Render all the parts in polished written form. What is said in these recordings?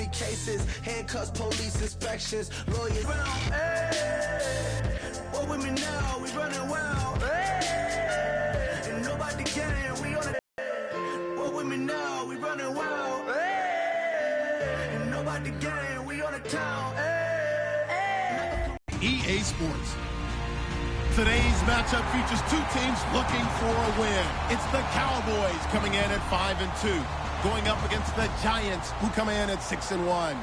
many cases, handcuffs, police inspections, lawyers. Hey, what with me now? We running wild. Hey, and nobody game. We on it. What with me now? We running wild. Hey, and nobody game. We on the town. Hey, EA Sports. Today's matchup features two teams looking for a win. It's the Cowboys coming in at 5-2, going up against the Giants, who come in at 6-1.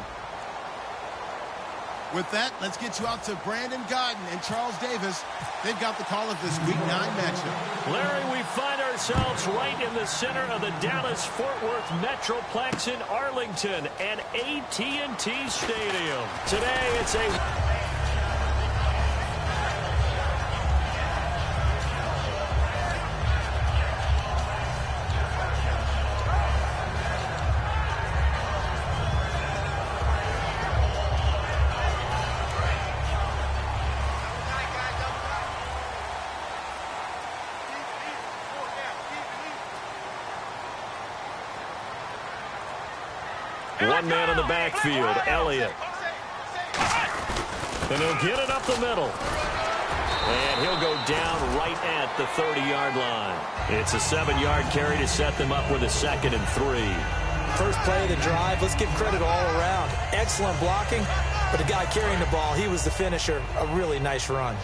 With that, let's get you out to Brandon Godden and Charles Davis. They've got the call of this Week 9 matchup. Larry, we find ourselves right in the center of the Dallas-Fort Worth Metroplex in Arlington and AT&T Stadium. Today, it's a... One man in the backfield, Elliott. And he'll get it up the middle. And he'll go down right at the 30-yard line. It's a 7-yard carry to set them up with a 2nd and 3. First play of the drive, let's give credit all around. Excellent blocking, but the guy carrying the ball, he was the finisher. A really nice run.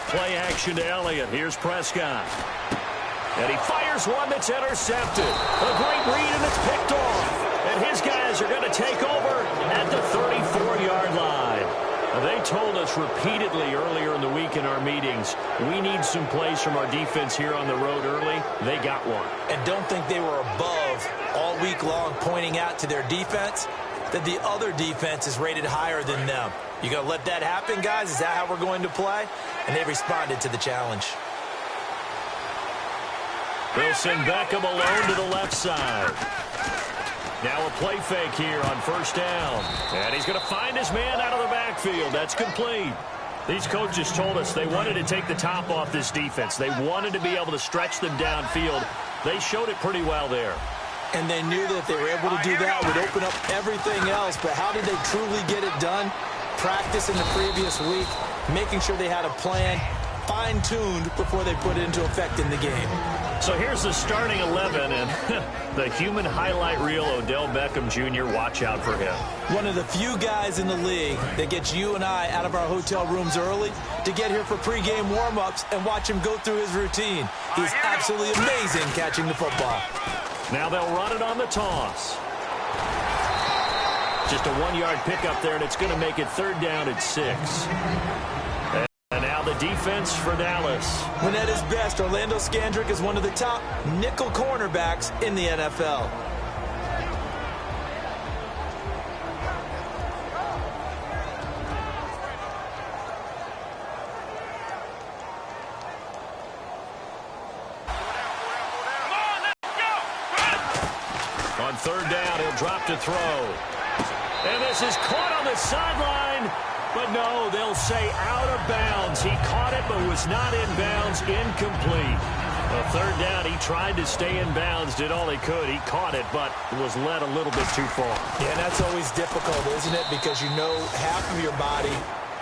Play action to Elliott. Here's Prescott. And he fires one that's intercepted. A great read, and it's picked off. And his guys are going to take over at the 34-yard line. They told us repeatedly earlier in the week in our meetings, we need some plays from our defense here on the road early. They got one. And don't think they were above all week long pointing out to their defense that the other defense is rated higher than them. You going to let that happen, guys? Is that how we're going to play? And they responded to the challenge. They'll send Beckham alone to the left side. Now a play fake here on first down. And he's going to find his man out of the backfield. That's complete. These coaches told us they wanted to take the top off this defense. They wanted to be able to stretch them downfield. They showed it pretty well there. And they knew that if they were able to do that, it would open up everything else. But how did they truly get it done? Practice in the previous week, making sure they had a plan, fine-tuned before they put it into effect in the game. So here's the starting 11, and the human highlight reel, Odell Beckham Jr., watch out for him. One of the few guys in the league that gets you and I out of our hotel rooms early to get here for pregame warm-ups and watch him go through his routine. He's absolutely amazing catching the football. Now they'll run it on the toss. Just a 1-yard pickup there, and it's going to make it 3rd down at 6. And now the defense for Dallas. When at his best, Orlando Scandrick is one of the top nickel cornerbacks in the NFL. On 3rd down, he'll drop to throw. And this is caught on the sideline. But no, they'll say out of bounds. He caught it but was not in bounds. Incomplete. A 3rd down, he tried to stay in bounds, did all he could. He caught it but was led a little bit too far. Yeah, and that's always difficult, isn't it? Because you know half of your body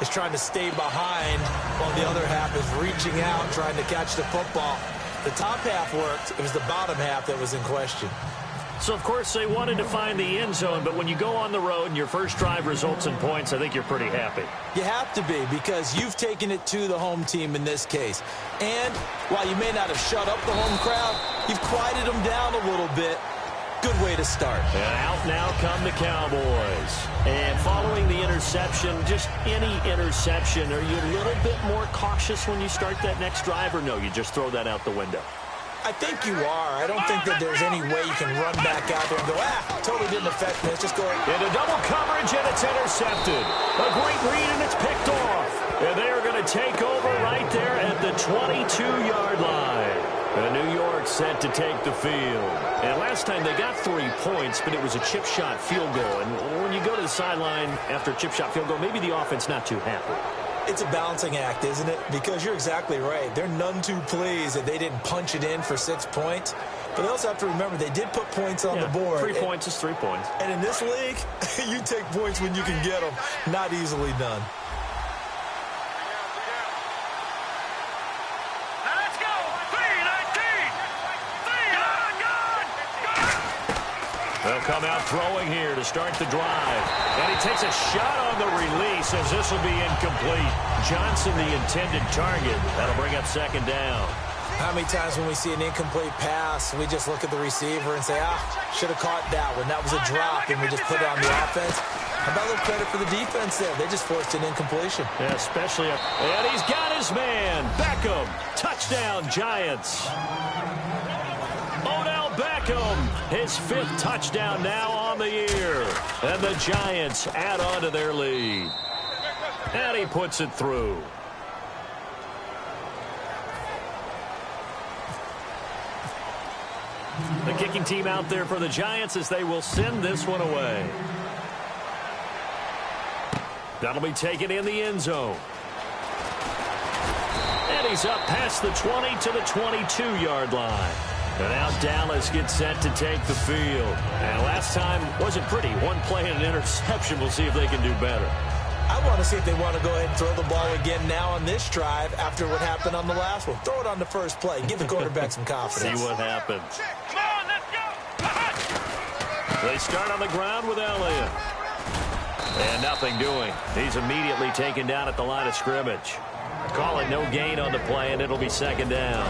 is trying to stay behind while the other half is reaching out, trying to catch the football. The top half worked. It was the bottom half that was in question. So, of course, they wanted to find the end zone, but when you go on the road and your first drive results in points, I think you're pretty happy. You have to be, because you've taken it to the home team in this case. And while you may not have shut up the home crowd, you've quieted them down a little bit. Good way to start. And out now come the Cowboys. And following the interception, just any interception, are you a little bit more cautious when you start that next drive, or no, you just throw that out the window? I think you are. I don't think that there's any way you can run back out there and go, totally didn't affect me. It's just going. Into double coverage, and it's intercepted. A great read, and it's picked off. And they are going to take over right there at the 22-yard line. And New York set to take the field. And last time they got 3 points, but it was a chip shot field goal. And when you go to the sideline after a chip shot field goal, maybe the offense not too happy. It's a balancing act, isn't it? Because you're exactly right. They're none too pleased that they didn't punch it in for 6 points. But they also have to remember they did put points on the board. 3 points is 3 points. And in this league, you take points when you can get them. Not easily done. Let's go! 3-19! They'll come out throwing here to start the drive. And he takes a shot on the release as this will be incomplete. Johnson, the intended target. That'll bring up second down. How many times when we see an incomplete pass, we just look at the receiver and say, should have caught that one. That was a drop, and we just put it on the offense. How about a little credit for the defense there? They just forced an incompletion. Yeah, especially. And he's got his man. Beckham. Touchdown, Giants. Odell Beckham, his 5th touchdown now on the year. And the Giants add on to their lead. And he puts it through. The kicking team out there for the Giants as they will send this one away. That'll be taken in the end zone. And he's up past the 20 to the 22-yard line. And now Dallas gets set to take the field. And last time wasn't pretty. One play and an interception. We'll see if they can do better. I want to see if they want to go ahead and throw the ball again now on this drive after what happened on the last one. Throw it on the first play. Give the quarterback some confidence. See what happens. Come on, let's go. They start on the ground with Elliott. And nothing doing. He's immediately taken down at the line of scrimmage. Call it no gain on the play, and it'll be second down.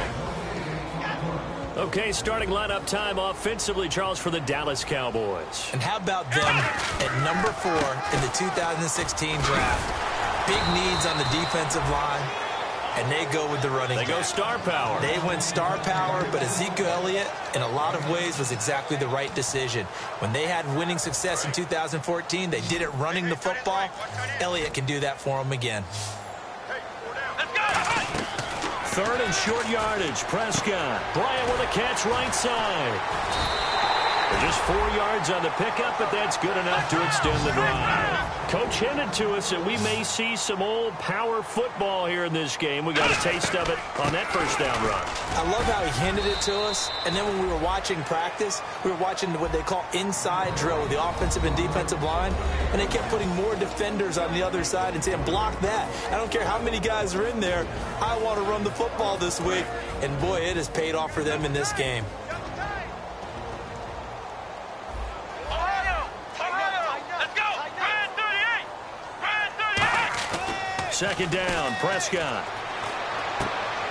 Okay, starting lineup time offensively, Charles, for the Dallas Cowboys. And how about them at number 4 in the 2016 draft? Big needs on the defensive line, and they go with the running They game. go star power. They went star power, but Ezekiel Elliott, in a lot of ways, was exactly the right decision. When they had winning success in 2014, they did it running the football. Elliott can do that for them again. Third and short yardage. Prescott. Bryant with a catch right side. They're just 4 yards on the pickup, but that's good enough to extend the drive. Coach hinted to us that we may see some old power football here in this game. We got a taste of it on that first down run. I love how he hinted it to us, and then when we were watching practice, we were watching what they call inside drill with the offensive and defensive line, and they kept putting more defenders on the other side and saying, block that. I don't care how many guys are in there. I want to run the football this week, and boy, it has paid off for them in this game. Second down, Prescott.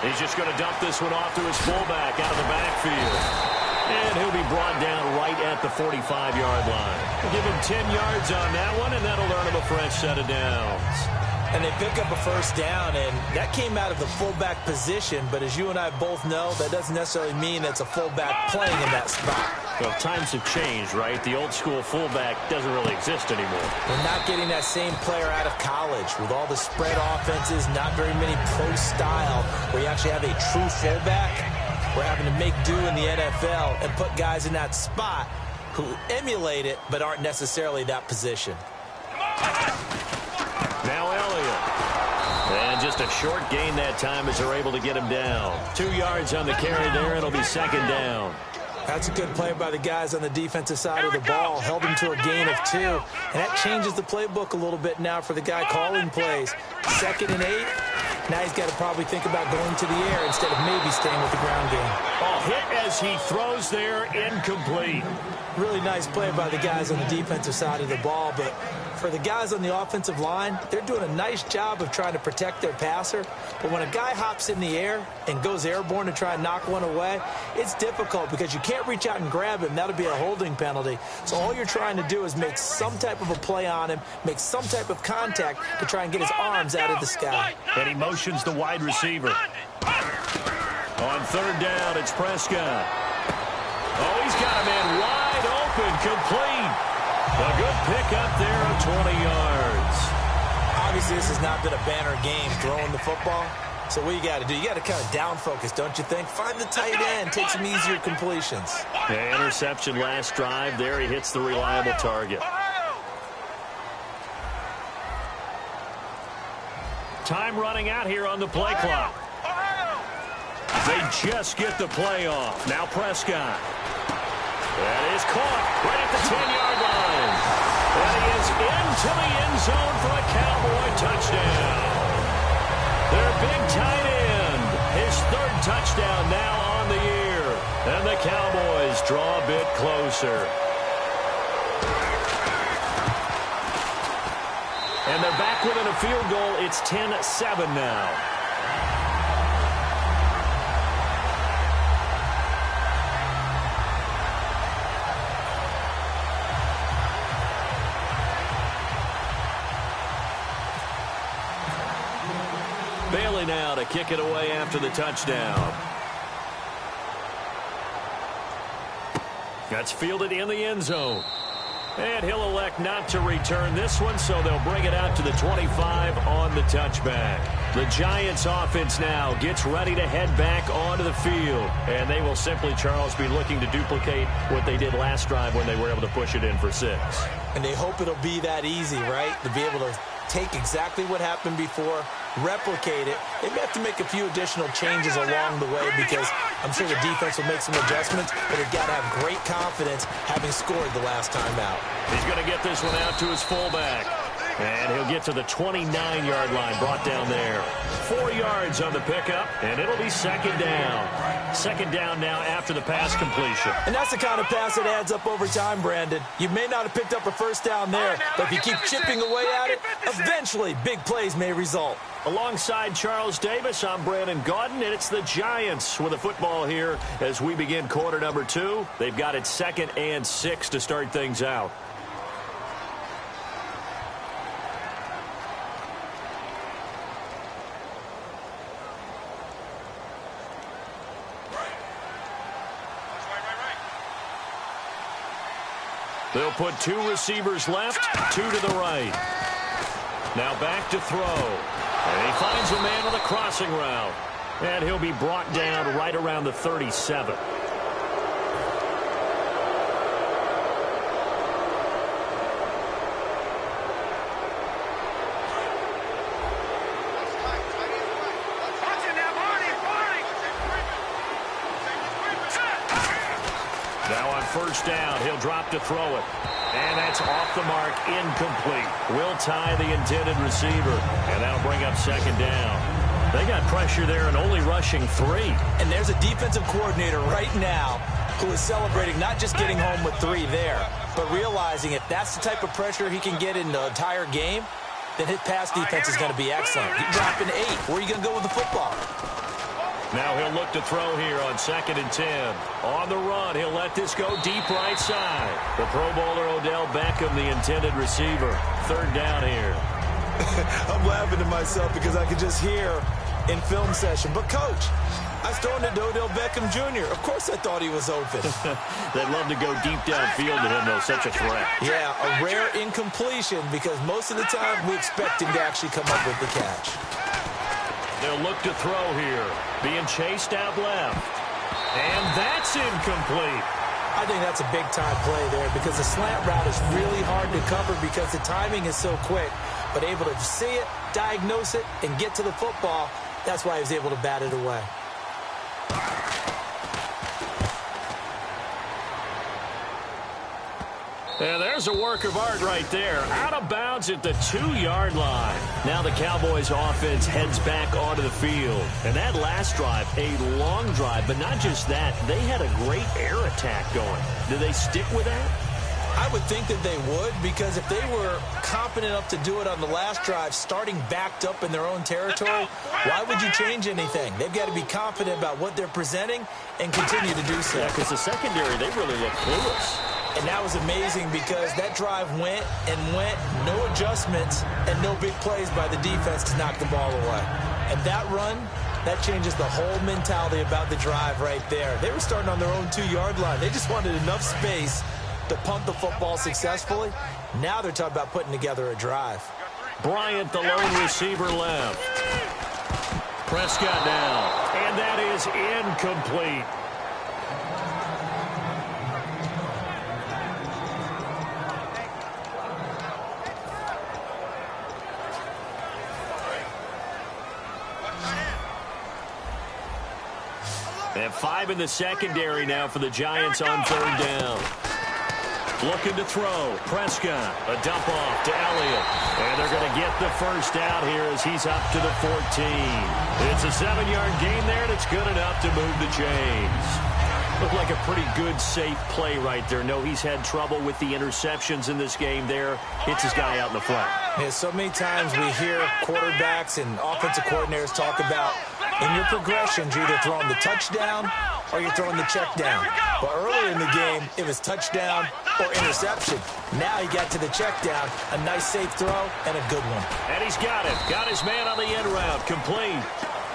He's just going to dump this one off to his fullback out of the backfield. And he'll be brought down right at the 45-yard line. We'll give him 10 yards on that one, and that'll earn him a fresh set of downs. And they pick up a first down, and that came out of the fullback position. But as you and I both know, that doesn't necessarily mean it's a fullback playing in that spot. Well, times have changed, right? The old school fullback doesn't really exist anymore. We're not getting that same player out of college with all the spread offenses, not very many pro style where you actually have a true fullback. We're having to make do in the NFL and put guys in that spot who emulate it but aren't necessarily that position. Now Elliott. And just a short gain that time as they're able to get him down. 2 yards on the carry there. It'll be second down. That's a good play by the guys on the defensive side of the ball. Held him to a gain of 2. And that changes the playbook a little bit now for the guy calling plays. 2nd and 8. Now he's got to probably think about going to the air instead of maybe staying with the ground game. Oh, hit as he throws there, incomplete. Really nice play by the guys on the defensive side of the ball, but for the guys on the offensive line, they're doing a nice job of trying to protect their passer. But when a guy hops in the air and goes airborne to try and knock one away, it's difficult because you can't reach out and grab him. That'll be a holding penalty. So all you're trying to do is make some type of a play on him, make some type of contact to try and get his arms out of the sky. And he motions the wide receiver. On third down, it's Prescott. Oh, he's got a man wide open, complete. A good pickup there of 20 yards. Obviously, this has not been a banner game throwing the football. So what you got to do, you got to kind of down focus, don't you think? Find the tight end, take some easier completions. Yeah, interception last drive. There he hits the reliable target. time running out here on the play clock. They just get the play off. Now Prescott. That is caught right at the 10-yard line. And he is into the end zone for a Cowboy touchdown. Their big tight end, his third touchdown now on the year. And the Cowboys draw a bit closer. And they're back within a field goal. It's 10-7 now. Bailey now to kick it away after the touchdown. That's fielded in the end zone. And he'll elect not to return this one, so they'll bring it out to the 25 on the touchback. The Giants offense now gets ready to head back onto the field. And they will simply, Charles, be looking to duplicate what they did last drive when they were able to push it in for 6. And they hope it'll be that easy, right? To be able to take exactly what happened before, replicate it. They may have to make a few additional changes along the way because I'm sure the defense will make some adjustments, but they've got to have great confidence having scored the last time out. He's going to get this one out to his fullback. And he'll get to the 29-yard line, brought down there. 4 yards on the pickup, and it'll be second down. Second down now after the pass completion. And that's the kind of pass that adds up over time, Brandon. You may not have picked up a first down there, but if you keep chipping away at it, eventually big plays may result. Alongside Charles Davis, I'm Brandon Gaudin, and it's the Giants with the football here as we begin quarter number 2. They've got it 2nd and 6 to start things out. They'll put 2 receivers left, 2 to the right. Now back to throw. And he finds a man with a crossing route. And he'll be brought down right around the 37. Now on first down, he'll drop to throw it. And that's off the mark, incomplete. Will tie the intended receiver. And that'll bring up second down. They got pressure there and only rushing 3. And there's a defensive coordinator right now who is celebrating not just getting home with 3 there, but realizing if that's the type of pressure he can get in the entire game, then his pass defense is going to be excellent. He's dropping 8. Where are you going to go with the football? Now he'll look to throw here on 2nd and 10. On the run, he'll let this go deep right side. The Pro Bowler Odell Beckham, the intended receiver. 3rd down here. I'm laughing to myself because I could just hear in film session, but coach, I was throwing it to Odell Beckham Jr. Of course I thought he was open. They'd love to go deep downfield to him, though. Such a threat. Yeah, a rare incompletion because most of the time we expect him to actually come up with the catch. They'll look to throw here. Being chased out left. And that's incomplete. I think that's a big-time play there because the slant route is really hard to cover because the timing is so quick. But able to see it, diagnose it, and get to the football, that's why he was able to bat it away. And there's a work of art right there. Out of bounds at the 2-yard line. Now the Cowboys offense heads back onto the field. And that last drive, a long drive, but not just that. They had a great air attack going. Do they stick with that? I would think that they would because if they were confident enough to do it on the last drive, starting backed up in their own territory, why would you change anything? They've got to be confident about what they're presenting and continue to do so. Yeah, because the secondary, they really look clueless. And that was amazing because that drive went and went, no adjustments, and no big plays by the defense to knock the ball away. And that run, that changes the whole mentality about the drive right there. They were starting on their own 2-yard line. They just wanted enough space to punt the football successfully. Now they're talking about putting together a drive. Bryant, the lone receiver, left. Prescott now. And that is incomplete. They have 5 in the secondary now for the Giants on 3rd down. Looking to throw. Prescott. A dump off to Elliott. And they're going to get the first down here as he's up to the 14. It's a 7-yard gain there, and it's good enough to move the chains. Looked like a pretty good, safe play right there. No, he's had trouble with the interceptions in this game there. Hits his guy out in the flat. Yeah, so many times we hear quarterbacks and offensive coordinators talk about in your progressions, you're either throwing the touchdown or you're throwing the check down. But earlier in the game, it was touchdown or interception. Now he got to the check down, a nice safe throw, and a good one. And he's got it. Got his man on the end route. Complete.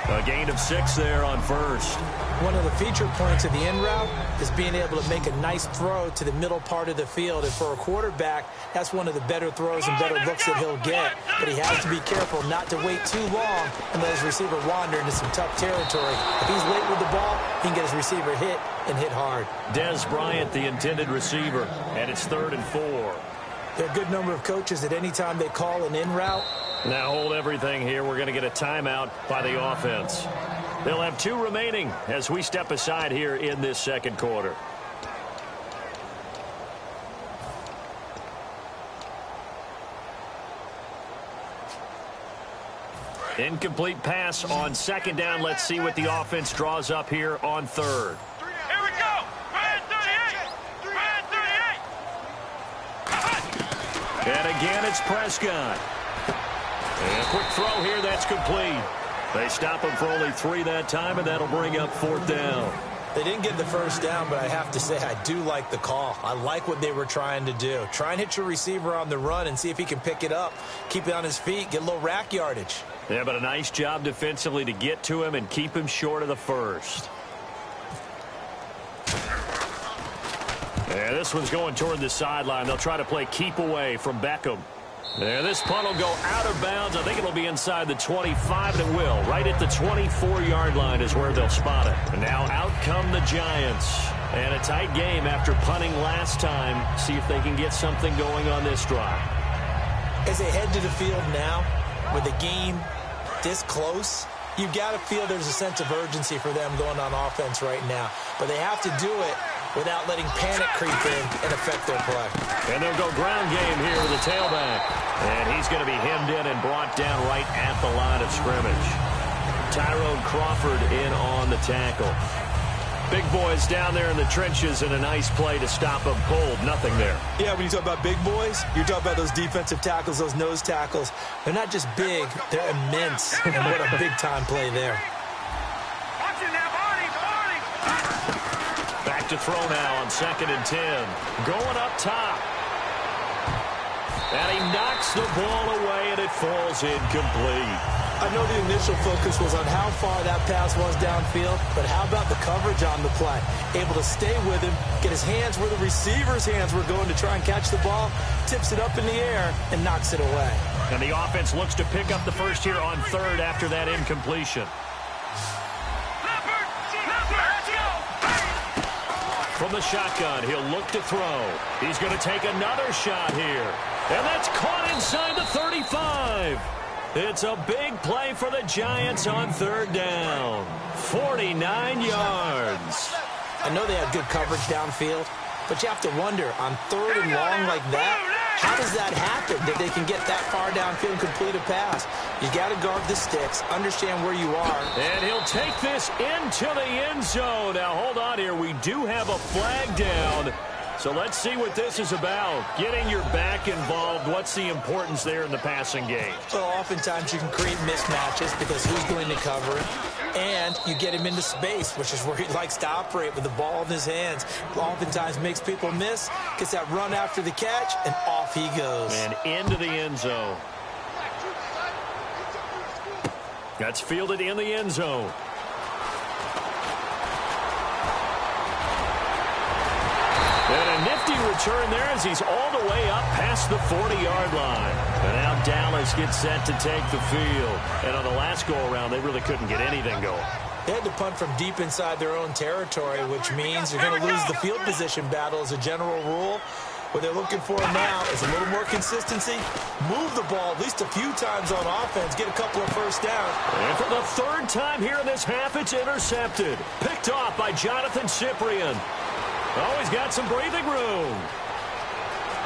A gain of 6 there on first. One of the feature points of the end route is being able to make a nice throw to the middle part of the field. And for a quarterback, that's one of the better throws and better looks that he'll get. But he has to be careful not to wait too long and let his receiver wander into some tough territory. If he's late with the ball, he can get his receiver hit and hit hard. Des Bryant, the intended receiver, and it's 3rd and 4. There are a good number of coaches at any time they call an in route. Now hold everything here. We're going to get a timeout by the offense. They'll have 2 remaining as we step aside here in this second quarter. Incomplete pass on 2nd down. Let's see what the offense draws up here on 3rd. Here we go. Red 38. Red 38. And again, it's Prescott. And a quick throw here. That's complete. They stop him for only 3 that time, and that'll bring up 4th down. They didn't get the first down, but I have to say I do like the call. I like what they were trying to do. Try and hit your receiver on the run and see if he can pick it up. Keep it on his feet, get a little rack yardage. Yeah, but a nice job defensively to get to him and keep him short of the first. Yeah, this one's going toward the sideline. They'll try to play keep away from Beckham. Yeah, this punt will go out of bounds. I think it'll be inside the 25, and it will. Right at the 24-yard line is where they'll spot it. And now out come the Giants. And a tight game after punting last time. See if they can get something going on this drive. As they head to the field now, with the game this close, you've got to feel there's a sense of urgency for them going on offense right now. But they have to do it without letting panic creep in and affect their play. And they'll go ground game here with the tailback. And he's going to be hemmed in and brought down right at the line of scrimmage. Tyrone Crawford in on the tackle. Big boys down there in the trenches, and a nice play to stop them cold. Nothing there. Yeah, when you talk about big boys, you're talking about those defensive tackles, those nose tackles. They're not just big, they're immense. And what a big-time play there. Watch it now, Barney. Back to throw now on 2nd and 10. Going up top. And he knocks the ball away, and it falls incomplete. I know the initial focus was on how far that pass was downfield, but how about the coverage on the play? Able to stay with him, get his hands where the receiver's hands were going to try and catch the ball, tips it up in the air, and knocks it away. And the offense looks to pick up the first here on 3rd after that incompletion. From the shotgun, he'll look to throw. He's going to take another shot here. And that's caught inside the 35. It's a big play for the Giants on 3rd down. 49 yards. I know they had good coverage downfield, but you have to wonder, on 3rd and long like that, how does that happen, that they can get that far downfield and complete a pass? You got to guard the sticks, understand where you are. And he'll take this into the end zone. Now, hold on here. We do have a flag down. So let's see what this is about. Getting your back involved. What's the importance there in the passing game? Well, oftentimes you can create mismatches because who's going to cover it? And you get him into space, which is where he likes to operate with the ball in his hands. Oftentimes makes people miss, gets that run after the catch, and off he goes. And into the end zone. That's fielded in the end zone. And a nifty return there as he's all the way up past the 40-yard line. And now Dallas gets set to take the field. And on the last go-around, they really couldn't get anything going. They had to punt from deep inside their own territory, which means you're going to lose the field position battle as a general rule. What they're looking for now is a little more consistency, move the ball at least a few times on offense, get a couple of first downs. And for the third time here in this half, it's intercepted. Picked off by Jonathan Cyprien. Oh, he's got some breathing room.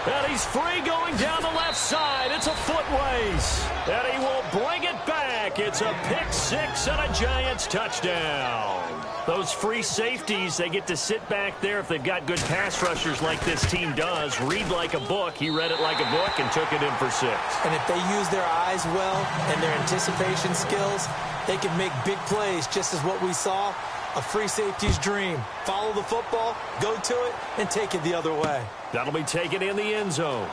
And he's free going down the left side. It's a foot race. And he will bring it back. It's a pick six and a Giants touchdown. Those free safeties, they get to sit back there if they've got good pass rushers like this team does. Read like a book. He read it like a book and took it in for 6. And if they use their eyes well and their anticipation skills, they can make big plays, just as what we saw. A free safety's dream. Follow the football, go to it, and take it the other way. That'll be taken in the end zone.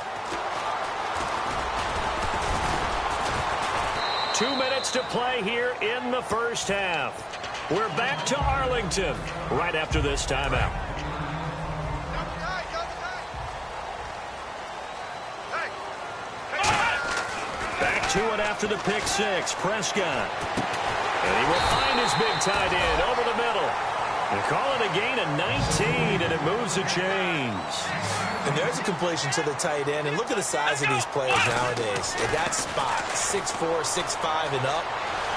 2 minutes to play here in the first half. We're back to Arlington right after this timeout. Back to it after the pick six. Prescott. And he will find his big tight end over the middle. They call it a gain of 19, and it moves the chains. And there's a completion to the tight end. And look at the size of these players nowadays. At that spot, 6'4", 6'5", and up.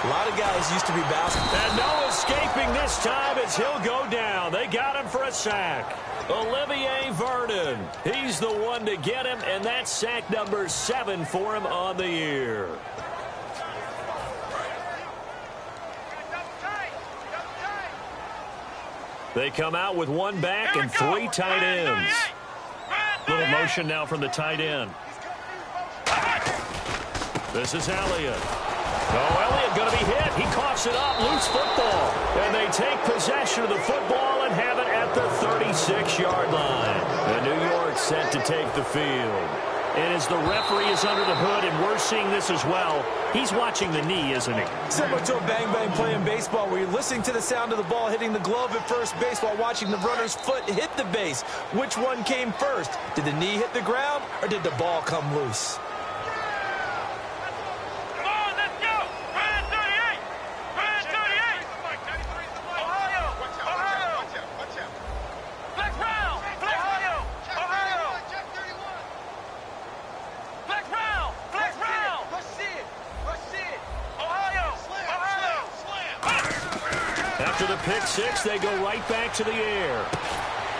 A lot of guys used to be basketball. And no escaping this time as he'll go down. They got him for a sack. Olivier Vernon. He's the one to get him, and that's sack number 7 for him on the year. They come out with 1 back and 3 tight ends. Little motion now from the tight end. This is Elliott. Oh, Elliott going to be hit. He coughs it up. Loose football. And they take possession of the football and have it at the 36-yard line. And New York set to take the field. And as the referee is under the hood, and we're seeing this as well, he's watching the knee, isn't he? Similar to a bang-bang play in baseball where you're listening to the sound of the ball hitting the glove at first base while watching the runner's foot hit the base. Which one came first? Did the knee hit the ground, or did the ball come loose? After the pick six, they go right back to the air.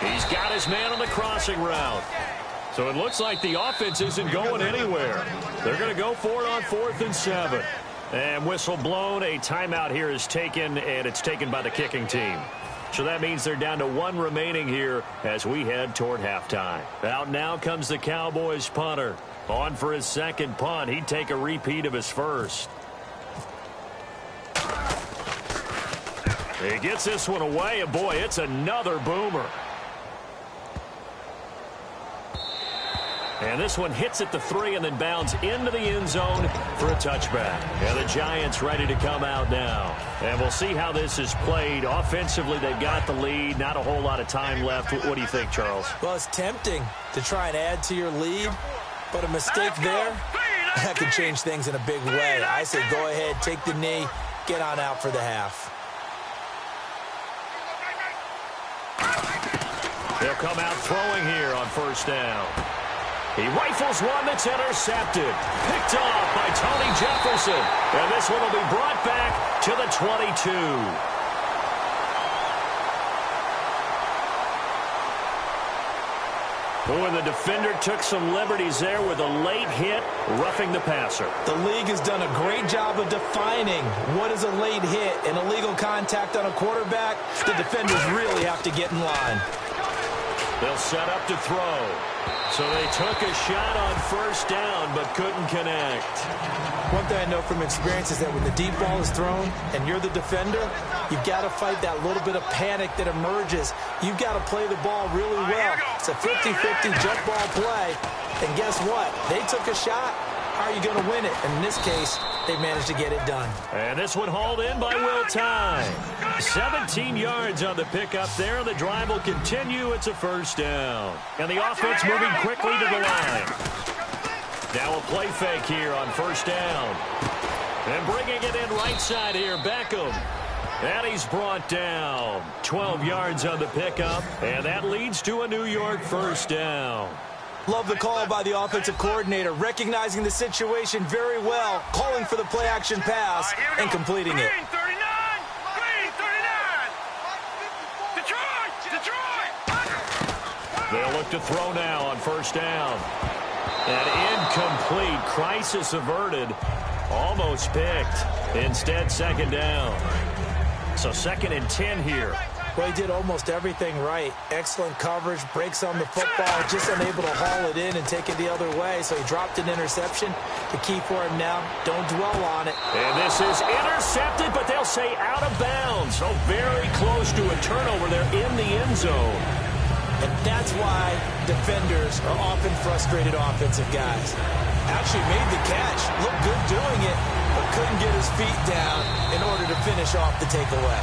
He's got his man on the crossing route. So it looks like the offense isn't going anywhere. They're going to go for it on 4th and 7. And whistle blown. A timeout here is taken, and it's taken by the kicking team. So that means they're down to 1 remaining here as we head toward halftime. Out now comes the Cowboys punter. On for his second punt. He'd take a repeat of his first. He gets this one away, and boy, it's another boomer. And this one hits at the 3 and then bounds into the end zone for a touchback. And the Giants ready to come out now. And we'll see how this is played. Offensively, they've got the lead. Not a whole lot of time left. What do you think, Charles? Well, it's tempting to try and add to your lead, but a mistake there, that could change things in a big way. I say go ahead, take the knee, get on out for the half. They'll come out throwing here on first down. He rifles one that's intercepted. Picked off by Tony Jefferson. And this one will be brought back to the 22. Oh, and the defender took some liberties there with a late hit, roughing the passer. The league has done a great job of defining what is a late hit. An illegal contact on a quarterback, the defenders really have to get in line. They'll set up to throw. So they took a shot on first down, but couldn't connect. One thing I know from experience is that when the deep ball is thrown and you're the defender, you've got to fight that little bit of panic that emerges. You've got to play the ball really well. It's a 50-50 jump ball play. And guess what? They took a shot. How are you going to win it? And in this case, they managed to get it done. And this one hauled in by Will Tye. 17 yards on the pickup there. The drive will continue. It's a first down. And the offense moving quickly to the line. Now a play fake here on first down. And bringing it in right side here, Beckham. And he's brought down. 12 yards on the pickup. And that leads to a New York first down. Love the call by the offensive coordinator, recognizing the situation very well, calling for the play-action pass and completing it. Green 39! Green 39! Detroit! They'll look to throw now on first down. An incomplete, crisis averted, almost picked. Instead, second down. So 2nd and 10 here. Well, he did almost everything right. Excellent coverage, breaks on the football, just unable to haul it in and take it the other way. So he dropped an interception. The key for him now, don't dwell on it. And this is intercepted, but they'll say out of bounds. So very close to a turnover there in the end zone. And that's why defenders are often frustrated offensive guys. Actually made the catch, looked good doing it, but couldn't get his feet down in order to finish off the takeaway.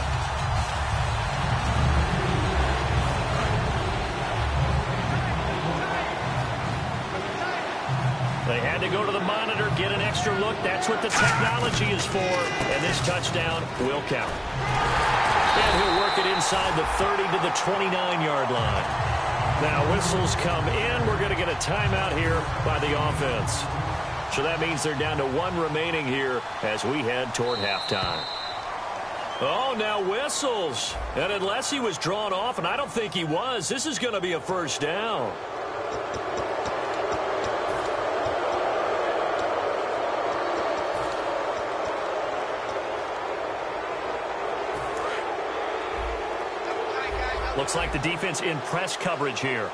They had to go to the monitor, get an extra look. That's what the technology is for. And this touchdown will count. And he'll work it inside the 30 to the 29-yard line. Now whistles come in. We're going to get a timeout here by the offense. So that means they're down to 1 remaining here as we head toward halftime. Oh, now whistles. And unless he was drawn off, and I don't think he was, this is going to be a first down. Looks like the defense in press coverage here.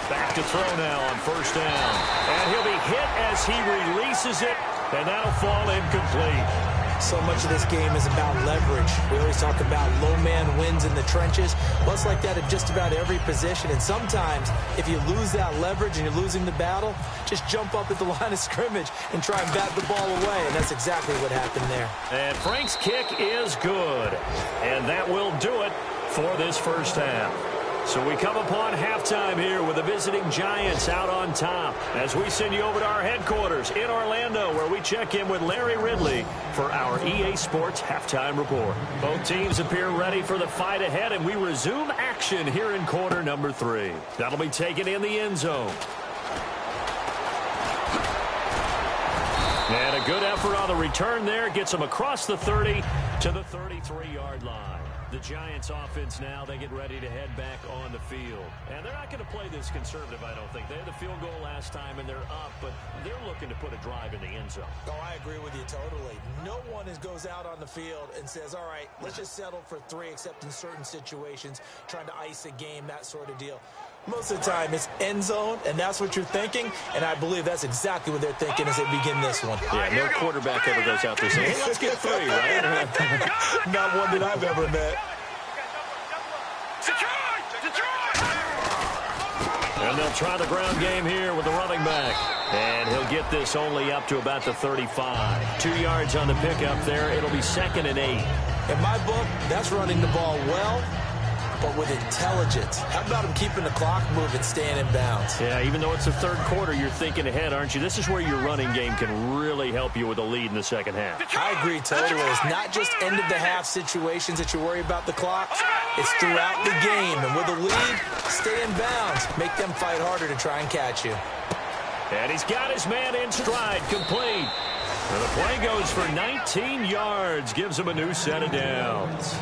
Back to throw now on first down. And he'll be hit as he releases it, and that'll fall incomplete. So much of this game is about leverage. We always talk about low man wins in the trenches. Well, it's like that at just about every position. And sometimes, if you lose that leverage and you're losing the battle, just jump up at the line of scrimmage and try and bat the ball away. And that's exactly what happened there. And Frank's kick is good. And that will do it for this first half. So we come upon halftime here with the visiting Giants out on top as we send you over to our headquarters in Orlando, where we check in with Larry Ridley for our EA Sports Halftime Report. Both teams appear ready for the fight ahead, and we resume action here in quarter number 3. That'll be taken in the end zone. And a good effort on the return there. Gets them across the 30 to the 33-yard line. The Giants offense now, they get ready to head back on the field. And they're not going to play this conservative, I don't think. They had the field goal last time, and they're up, but they're looking to put a drive in the end zone. Oh, I agree with you totally. No one goes out on the field and says, all right, let's just settle for 3, except in certain situations, trying to ice a game, that sort of deal. Most of the time, it's end zone, and that's what you're thinking, and I believe that's exactly what they're thinking as they begin this one. Yeah, no quarterback ever goes out there saying, hey, let's get 3, right? Not one that I've ever met. And they'll try the ground game here with the running back. And he'll get this only up to about the 35. 2 yards on the pickup there. It'll be 2nd and 8. In my book, that's running the ball well, but with intelligence. How about him keeping the clock moving, staying in bounds? Yeah, even though it's the third quarter, you're thinking ahead, aren't you? This is where your running game can really help you with a lead in the second half. I agree totally. It's not just end-of-the-half situations that you worry about the clock. It's throughout the game. And with a lead, stay in bounds. Make them fight harder to try and catch you. And he's got his man in stride, complete. And the play goes for 19 yards, gives him a new set of downs.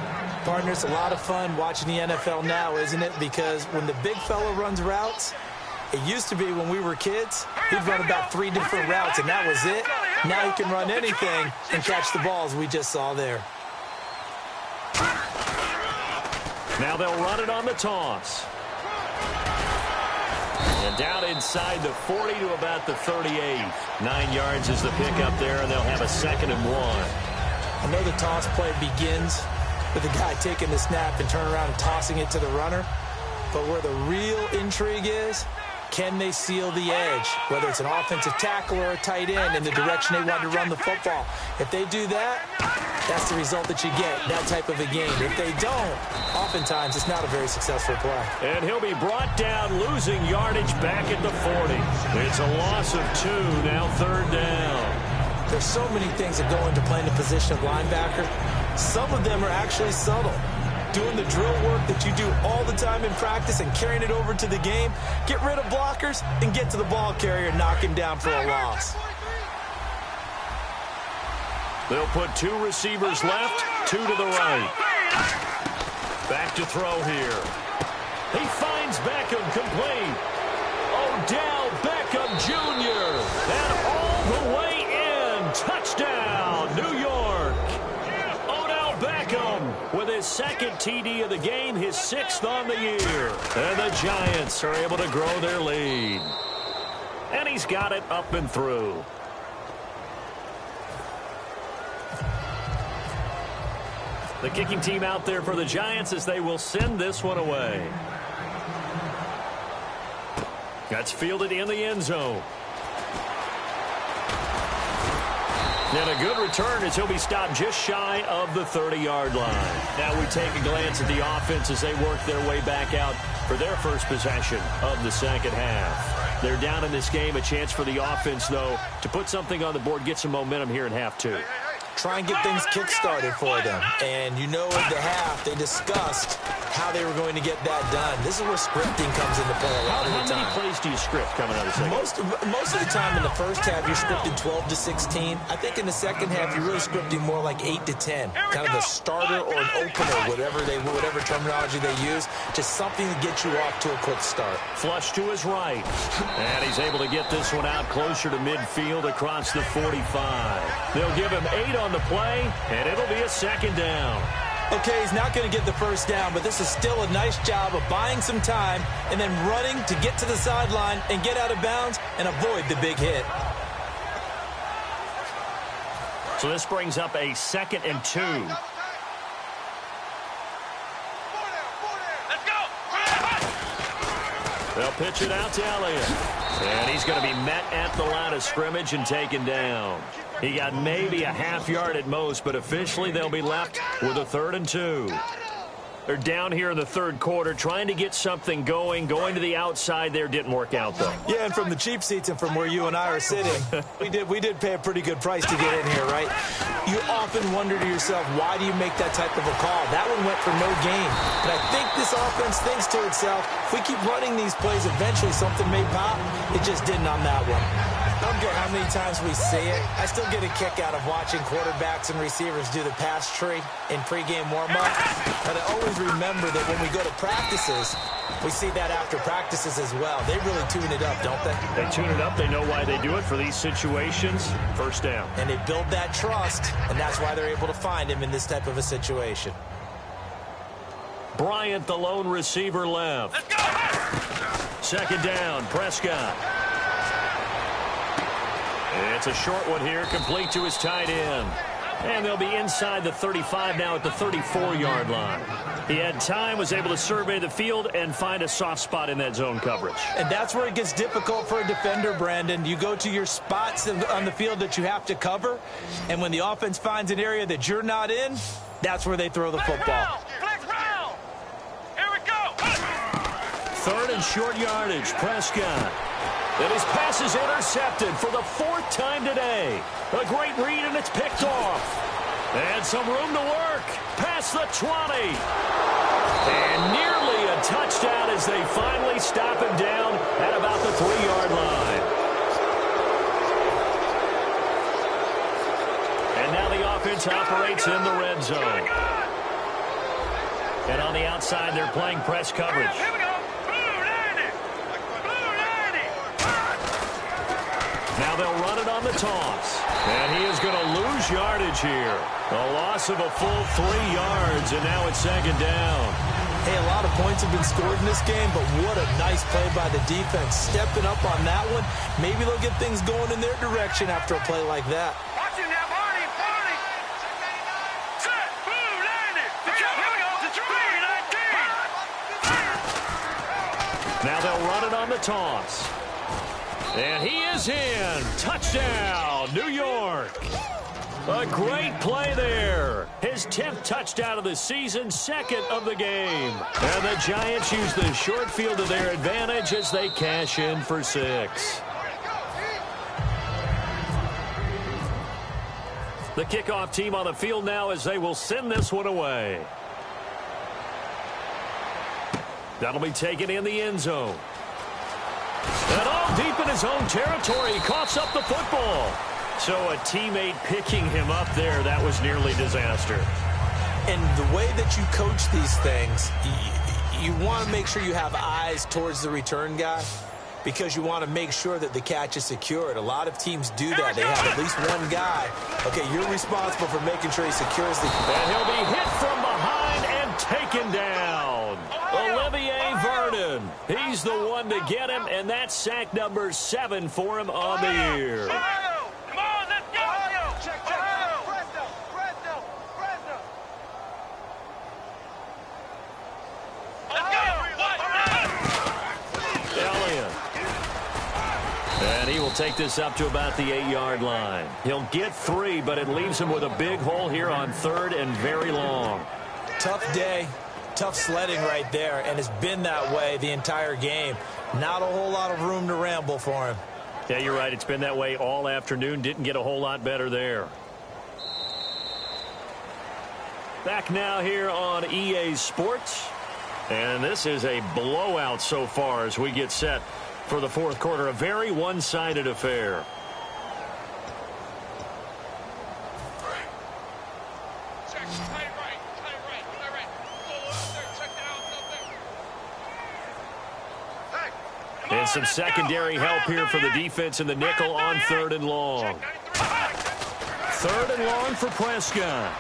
Partner, it's a lot of fun watching the NFL now, isn't it? Because when the big fella runs routes, it used to be when we were kids, he'd run about 3 different routes, and that was it. Now he can run anything and catch the balls we just saw there. Now they'll run it on the toss. And down inside the 40 to about the 38. 9 yards is the pickup there, and they'll have a 2nd and 1. I know the toss play begins with the guy taking the snap and turning around and tossing it to the runner. But where the real intrigue is, can they seal the edge? Whether it's an offensive tackle or a tight end in the direction they want to run the football. If they do that, that's the result that you get, that type of a game. If they don't, oftentimes it's not a very successful play. And he'll be brought down, losing yardage back at the 40. It's a loss of 2, now 3rd down. There's so many things that go into playing the position of linebacker. Some of them are actually subtle. Do doing the drill work that you do all the time in practice and carrying it over to the game. Get rid of blockers and get to the ball carrier and knock him down for a loss. They'll put 2 receivers left, 2 to the right. Back to throw here. He finds Beckham complete. Odell Beckham Jr. And all the way in. Touchdown, New York. Odell Beckham with his 2nd TD of the game, his 6th on the year. And the Giants are able to grow their lead. And he's got it up and through. The kicking team out there for the Giants as they will send this one away. That's fielded in the end zone. And a good return as he'll be stopped just shy of the 30-yard line. Now we take a glance at the offense as they work their way back out for their first possession of the second half. They're down in this game. A chance for the offense, though, to put something on the board, get some momentum here in half 2. Try and get things kick-started for them. And you know at the half, they discussed how they were going to get that done. This is where scripting comes into play a lot of the time. How many plays do you script coming out of the second? Most of the time in the first half, you're scripting 12 to 16. I think in the second half, you're really scripting more like 8 to 10. Kind of a starter or an opener, whatever terminology they use. Just something to get you off to a quick start. Flush to his right. And he's able to get this one out closer to midfield across the 45. They'll give him 8 on the play, and it'll be a 2nd down. Okay, he's not going to get the first down, but this is still a nice job of buying some time and then running to get to the sideline and get out of bounds and avoid the big hit. So this brings up a 2nd and 2. Let's go. They'll pitch it out to Elliott. And he's going to be met at the line of scrimmage and taken down. He got maybe a half yard at most, but officially they'll be left with a 3rd and 2. They're down here in the 3rd quarter trying to get something going to the outside there. Didn't work out, though. Yeah, and from the cheap seats and from where you and I are sitting, we did pay a pretty good price to get in here, right? You often wonder to yourself, why do you make that type of a call? That one went for no gain. But I think this offense thinks to itself, if we keep running these plays, eventually something may pop. It just didn't on that one. I don't care how many times we see it. I still get a kick out of watching quarterbacks and receivers do the pass tree in pregame warm-up. But I always remember that when we go to practices, we see that after practices as well. They really tune it up, don't they? They tune it up. They know why they do it for these situations. 1st down. And they build that trust, and that's why they're able to find him in this type of a situation. Bryant, the lone receiver, left. Let's go. 2nd down, Prescott. It's a short one here, complete to his tight end. And they'll be inside the 35 now at the 34-yard line. He had time, was able to survey the field and find a soft spot in that zone coverage. And that's where it gets difficult for a defender, Brandon. You go to your spots on the field that you have to cover, and when the offense finds an area that you're not in, that's where they throw the football. Flex round. Here we go. 3rd and short yardage, Prescott. And his pass is intercepted for the 4th time today. A great read, and it's picked off. And some room to work. Past the 20. And nearly a touchdown as they finally stop him down at about the 3-yard line. And now the offense operates in the red zone. And on the outside, they're playing press coverage. Here we go. Now they'll run it on the toss. And he is going to lose yardage here. A loss of a full 3 yards, and now it's 2nd down. Hey, a lot of points have been scored in this game, but what a nice play by the defense. Stepping up on that one. Maybe they'll get things going in their direction after a play like that. Watch it now, Barney. Set, blue, landed. Here we go. The 3-19. Now they'll run it on the toss. And he is in. Touchdown, New York. A great play there. His 10th touchdown of the season, 2nd of the game. And the Giants use the short field to their advantage as they cash in for 6. The kickoff team on the field now as they will send this one away. That'll be taken in the end zone. And all deep in his own territory, he coughs up the football. So a teammate picking him up there, that was nearly disaster. And the way that you coach these things, you want to make sure you have eyes towards the return guy because you want to make sure that the catch is secured. A lot of teams do that. They have at least one guy. Okay, you're responsible for making sure he secures the... And he'll be hit from behind and taken down. Olivier Vernon. He's the one to get him, and that's sack number 7 for him on the year. Come on, let's go. Check. Elliott. And he will take this up to about the 8-yard line. He'll get 3, but it leaves him with a big hole here on 3rd and very long. Tough day, tough sledding right there, and it's been that way the entire game. Not a whole lot of room to ramble for him. Yeah, you're right. It's been that way all afternoon. Didn't get a whole lot better there. Back now here on EA Sports. And this is a blowout so far as we get set for the fourth quarter. A very one-sided affair. And some secondary help here for the defense in the nickel on 3rd and long. 3rd and long for Prescott.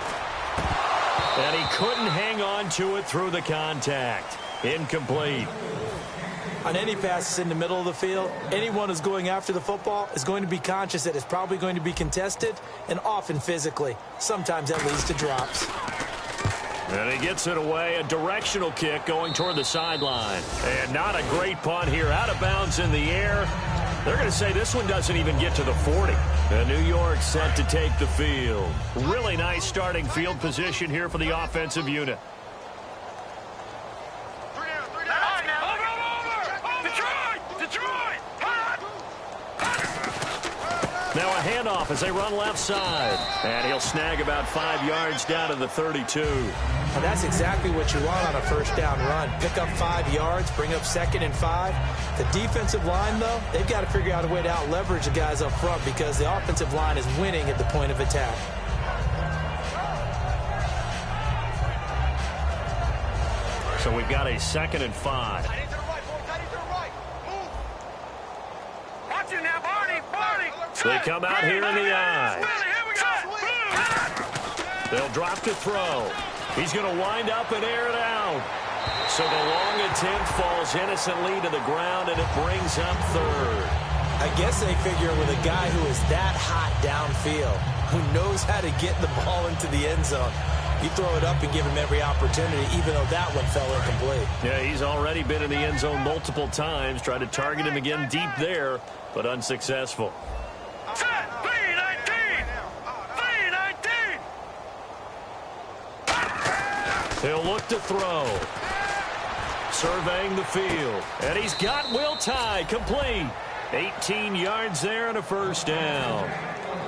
And he couldn't hang on to it through the contact. Incomplete. On any passes in the middle of the field, anyone who's going after the football is going to be conscious that it's probably going to be contested and often physically. Sometimes that leads to drops. And he gets it away. A directional kick going toward the sideline. And not a great punt here. Out of bounds in the air. They're going to say this one doesn't even get to the 40. And New York set to take the field. Really nice starting field position here for the offensive unit. Now a handoff as they run left side. And he'll snag about 5 yards down to the 32. And that's exactly what you want on a first down run. Pick up 5 yards, bring up 2nd and 5. The defensive line, though, they've got to figure out a way to out-leverage the guys up front because the offensive line is winning at the point of attack. So we've got a 2nd and 5. They come out here in the eye. They'll drop to throw. He's going to wind up and air it out. So the long attempt falls innocently to the ground, and it brings up 3rd. I guess they figure with a guy who is that hot downfield, who knows how to get the ball into the end zone, you throw it up and give him every opportunity, even though that one fell incomplete. Yeah, he's already been in the end zone multiple times. Tried to target him again deep there, but unsuccessful. He'll look to throw. Surveying the field. And he's got Will Tye complete. 18 yards there and a first down.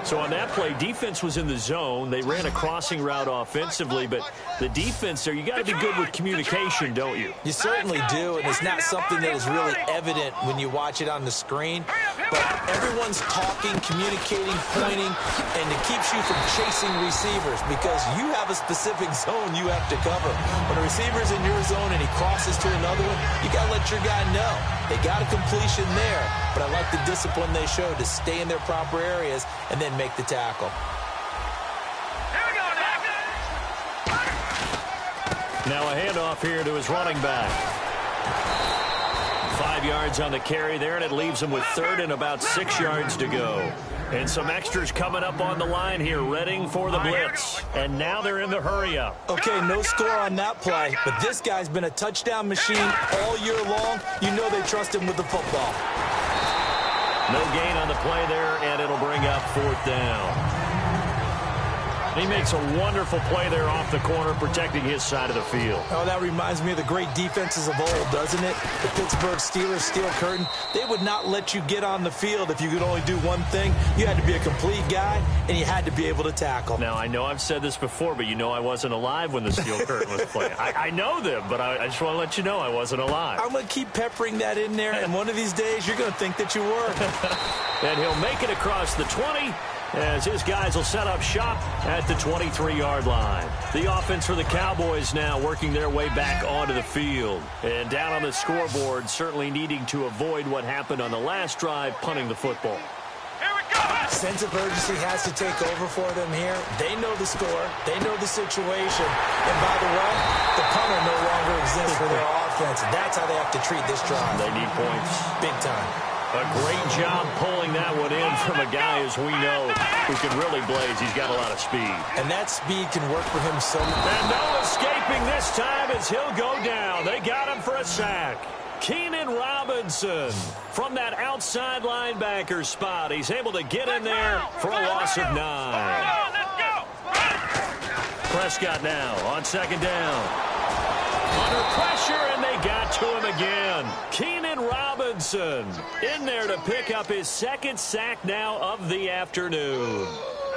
So on that play, defense was in the zone. They ran a crossing route offensively, but the defense there, you got to be good with communication, don't you? You certainly do, and it's not something that is really evident when you watch it on the screen. But everyone's talking, communicating, pointing, and it keeps you from chasing receivers because you have a specific zone you have to cover. When a receiver's in your zone and he crosses to another one, you got to let your guy know. They got a completion there, but I like the discipline they showed to stay in their proper areas and then make the tackle. Now a handoff here to his running back. 5 yards on the carry there, and it leaves him with 3rd and about 6 yards to go. And some extras coming up on the line here, readying for the blitz. And now they're in the hurry-up. Okay, no score on that play, but this guy's been a touchdown machine all year long. You know they trust him with the football. No gain on the play there, and it'll bring up 4th down. He makes a wonderful play there off the corner, protecting his side of the field. Oh, that reminds me of the great defenses of old, doesn't it? The Pittsburgh Steelers, steel curtain. They would not let you get on the field if you could only do one thing. You had to be a complete guy, and you had to be able to tackle. Now, I know I've said this before, but you know I wasn't alive when the steel curtain was playing. I know them, but I just want to let you know I wasn't alive. I'm going to keep peppering that in there, and one of these days you're going to think that you were. And he'll make it across the 20 as his guys will set up shop at the 23-yard line. The offense for the Cowboys now working their way back onto the field. And down on the scoreboard, certainly needing to avoid what happened on the last drive, punting the football. Here we go. Sense of urgency has to take over for them here. They know the score. They know the situation. And by the way, the punter no longer exists for their offense. That's how they have to treat this drive. They need points. Big time. A great job pulling that one in from a guy, as we know, who can really blaze. He's got a lot of speed. And that speed can work for him so much. And no escaping this time as he'll go down. They got him for a sack. Keenan Robinson from that outside linebacker spot. He's able to get in there for a loss of 9. Let's go. Prescott now on second down. Under pressure, and they got to him again. Keenan Robinson in there to pick up his second sack now of the afternoon.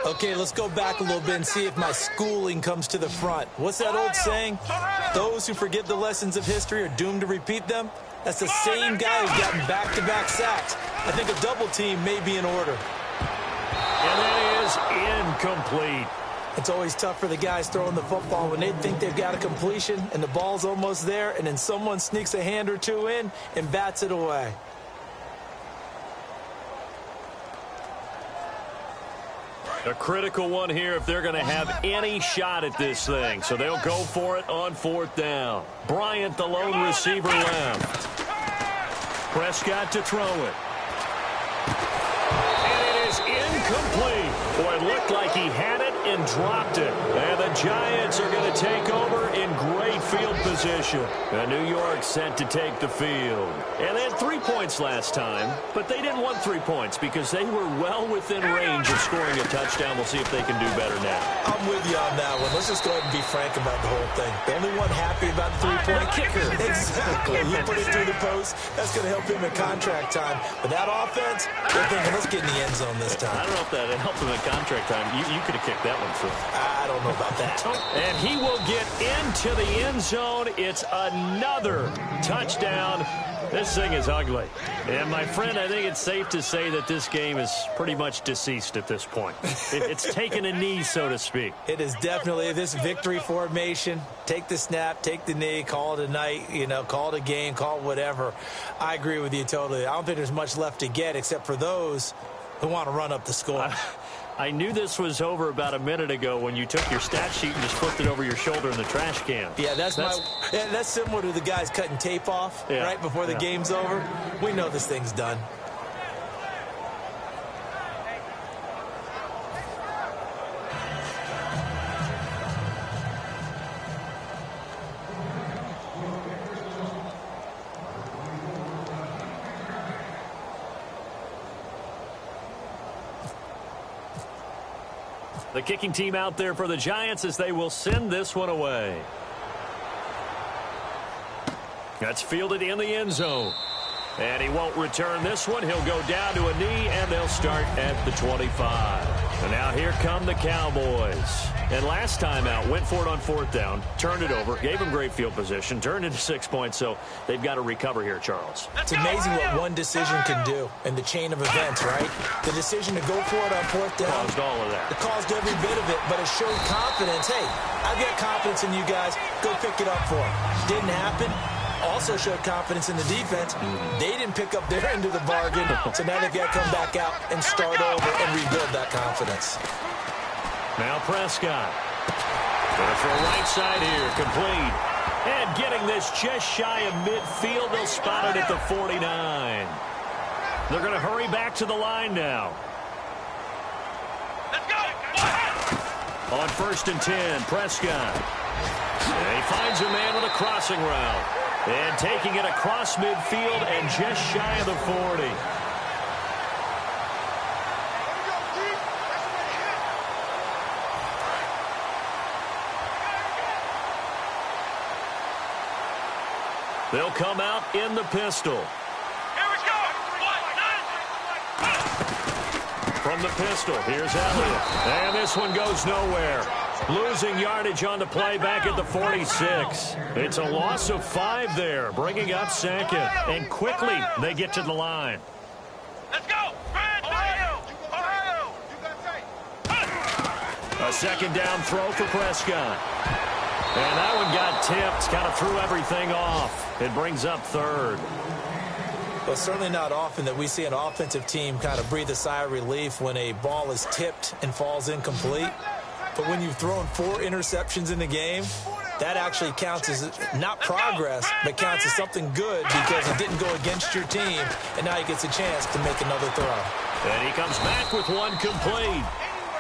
Okay, let's go back a little bit and see if my schooling comes to the front. What's that old saying? Those who forget the lessons of history are doomed to repeat them. That's the same guy who's gotten back-to-back sacks. I think a double team may be in order. And that is incomplete. It's always tough for the guys throwing the football when they think they've got a completion and the ball's almost there, and then someone sneaks a hand or two in and bats it away. A critical one here if they're going to have any shot at this thing. So they'll go for it on fourth down. Bryant, the lone receiver, left. Prescott to throw it. And it is incomplete. Boy, it looked like he had it and dropped it. And the Giants are going to take over in great field position. And New York set to take the field. And they had 3 points last time, but they didn't want 3 points because they were well within range of scoring a touchdown. We'll see if they can do better now. I'm with you on that one. Let's just go ahead and be frank about the whole thing. The only one happy about the three-point kicker. Exactly. He put it through the post. That's going to help him in contract time. But that offense, they're thinking, let's get in the end zone this time. I don't know if that helped him in contract time. You could have kicked that one through. I don't know about that. And he will get into the end zone. It's another touchdown. This thing is ugly. And, my friend, I think it's safe to say that this game is pretty much deceased at this point. It's taken a knee, so to speak. It is definitely this victory formation. Take the snap, take the knee, call it a night, call it a game, call it whatever. I agree with you totally. I don't think there's much left to get except for those who want to run up the score. I knew this was over about a minute ago when you took your stat sheet and just flipped it over your shoulder in the trash can. Yeah, that's similar to the guys cutting tape off right before the game's over. We know this thing's done. The kicking team out there for the Giants as they will send this one away. That's fielded in the end zone. And he won't return this one. He'll go down to a knee, and they'll start at the 25. And now here come the Cowboys. And last time out, went for it on fourth down, turned it over, gave them great field position, turned into 6 points, so they've got to recover here, Charles. It's amazing what one decision can do in the chain of events, right? The decision to go for it on fourth down. Caused all of that. It caused every bit of it, but it showed confidence. Hey, I've got confidence in you guys. Go pick it up for it. Didn't happen. Also showed confidence in the defense. They didn't pick up their end of the bargain, so now they've got to come back out and start over and rebuild that confidence. Now Prescott. Going for a right side here, complete. And getting this just shy of midfield, they'll spot it at the 49. They're going to hurry back to the line now. Let's go. On 1st and 10, Prescott. And he finds a man with a crossing route. And taking it across midfield and just shy of the 40. They'll come out in the pistol. Here we go. From the pistol, here's Elliott. And this one goes nowhere. Losing yardage on the play back at the 46. It's a loss of 5 there, bringing up second. And quickly, they get to the line. Let's go. Ohio. A second down throw for Prescott. And that one got tipped, kind of threw everything off. It brings up third. Well, certainly not often that we see an offensive team kind of breathe a sigh of relief when a ball is tipped and falls incomplete. But when you've thrown 4 interceptions in the game, that actually counts as not progress, but counts as something good because it didn't go against your team, and now he gets a chance to make another throw. And he comes back with one complete.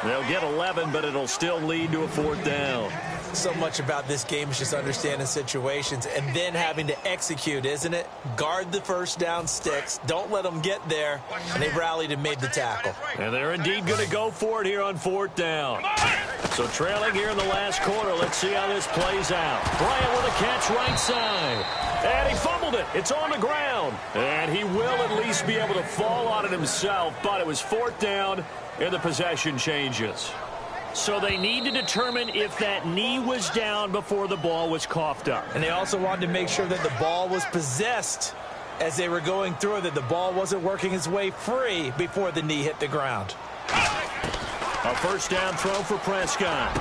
They'll get 11, but it'll still lead to a 4th down. So much about this game is just understanding situations and then having to execute, isn't it? Guard the first down sticks. Don't let them get there. And they rallied and made the tackle. And they're indeed going to go for it here on 4th down. So trailing here in the last quarter. Let's see how this plays out. Bryant with a catch right side. And he fumbled it. It's on the ground. And he will at least be able to fall on it himself. But it was 4th down and the possession changes. So they need to determine if that knee was down before the ball was coughed up. And they also wanted to make sure that the ball was possessed as they were going through, that the ball wasn't working its way free before the knee hit the ground. A first down throw for Prescott.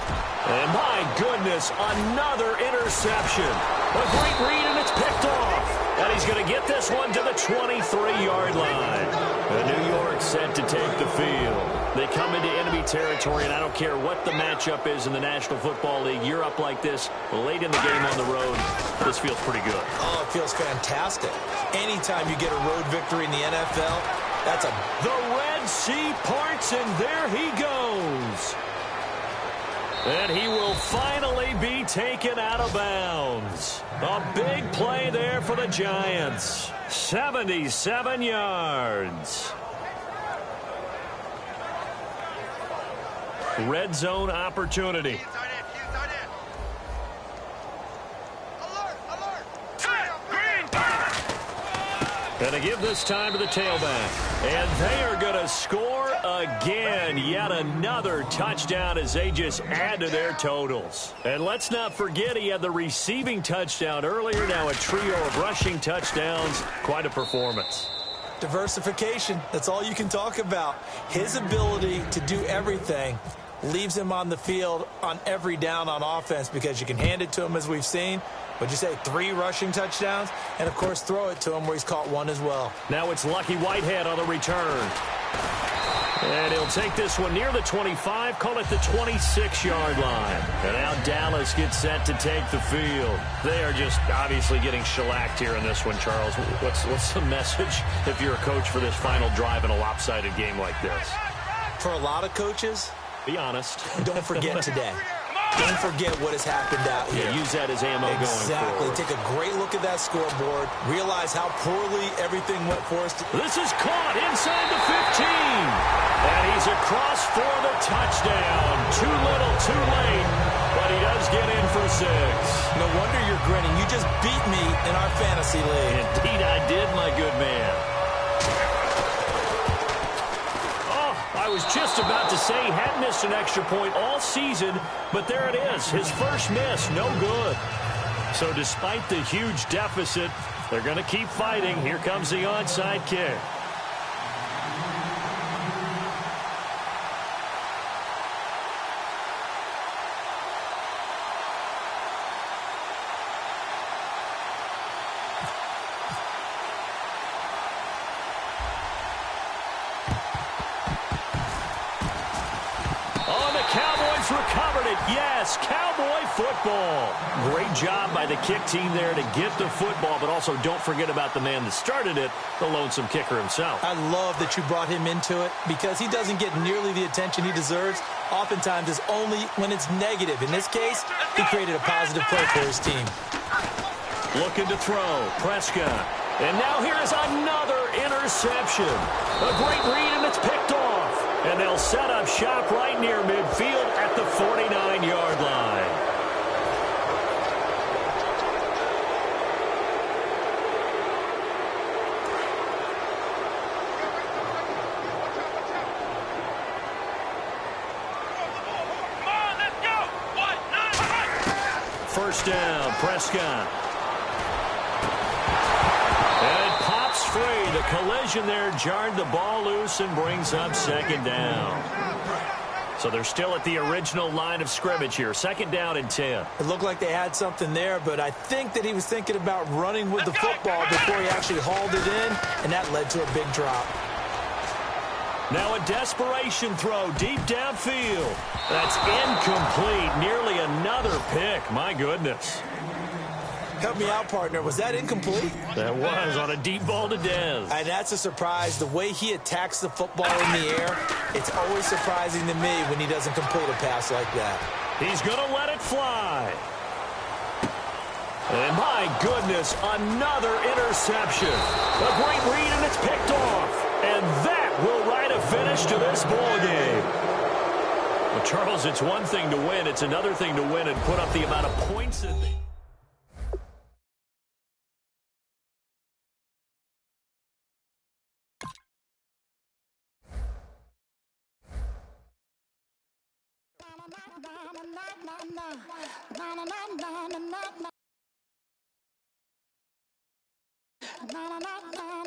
And my goodness, another interception. A great read, and it's picked off. And he's going to get this one to the 23-yard line. And New York set to take the field. They come into enemy territory, and I don't care what the matchup is in the National Football League. You're up like this late in the game on the road. This feels pretty good. Oh, it feels fantastic. Anytime you get a road victory in the NFL, that's a... The Red Sea parts, and there he goes. And he will finally be taken out of bounds. A big play there for the Giants. 77 yards. Red zone opportunity. Going to give this time to the tailback. And they are going to score again. Yet another touchdown as they just add to their totals. And let's not forget he had the receiving touchdown earlier. Now a trio of rushing touchdowns. Quite a performance. Diversification. That's all you can talk about. His ability to do everything leaves him on the field on every down on offense because you can hand it to him as we've seen. Would you say 3 rushing touchdowns? And, of course, throw it to him where he's caught 1 as well. Now it's Lucky Whitehead on the return. And he'll take this one near the 25, call it the 26-yard line. And now Dallas gets set to take the field. They are just obviously getting shellacked here in this one, Charles. What's the message if you're a coach for this final drive in a lopsided game like this? For a lot of coaches, be honest. Don't forget today. Don't forget what has happened out here. Yeah, use that as ammo going forward. Exactly. Take a great look at that scoreboard. Realize how poorly everything went for us. This is caught inside the 15. And he's across for the touchdown. Too little, too late. But he does get in for 6. No wonder you're grinning. You just beat me in our fantasy league. Indeed I did, my good man. I was just about to say he had missed an extra point all season, but there it is. His first miss, no good. So despite the huge deficit, they're going to keep fighting. Here comes the onside kick. Recovered it. Yes, Cowboy football. Great job by the kick team there to get the football, but also don't forget about the man that started it, the lonesome kicker himself. I love that you brought him into it because he doesn't get nearly the attention he deserves. Oftentimes it's only when it's negative. In this case, he created a positive play for his team. Looking to throw. Prescott. And now here is another interception. A great read, and it's picked off. And they'll set up shop right near midfield at the 49-yard line. first down. Prescott. And it pops free. The collision there jarred the ball loose and brings up second down. So they're still at the original line of scrimmage here. Second down and 10. It looked like they had something there, but I think that he was thinking about running with the football before he actually hauled it in, and that led to a big drop. Now a desperation throw deep downfield. That's incomplete. Nearly another pick. My goodness. Help me out, partner. Was that incomplete? That was on a deep ball to Dez. And that's a surprise. The way he attacks the football in the air, it's always surprising to me when he doesn't complete a pass like that. He's going to let it fly. And my goodness, another interception. A great read, and it's picked off. And that will write a finish to this ball game. Well, Charles, it's one thing to win. It's another thing to win and put up the amount of points that they... Na na na na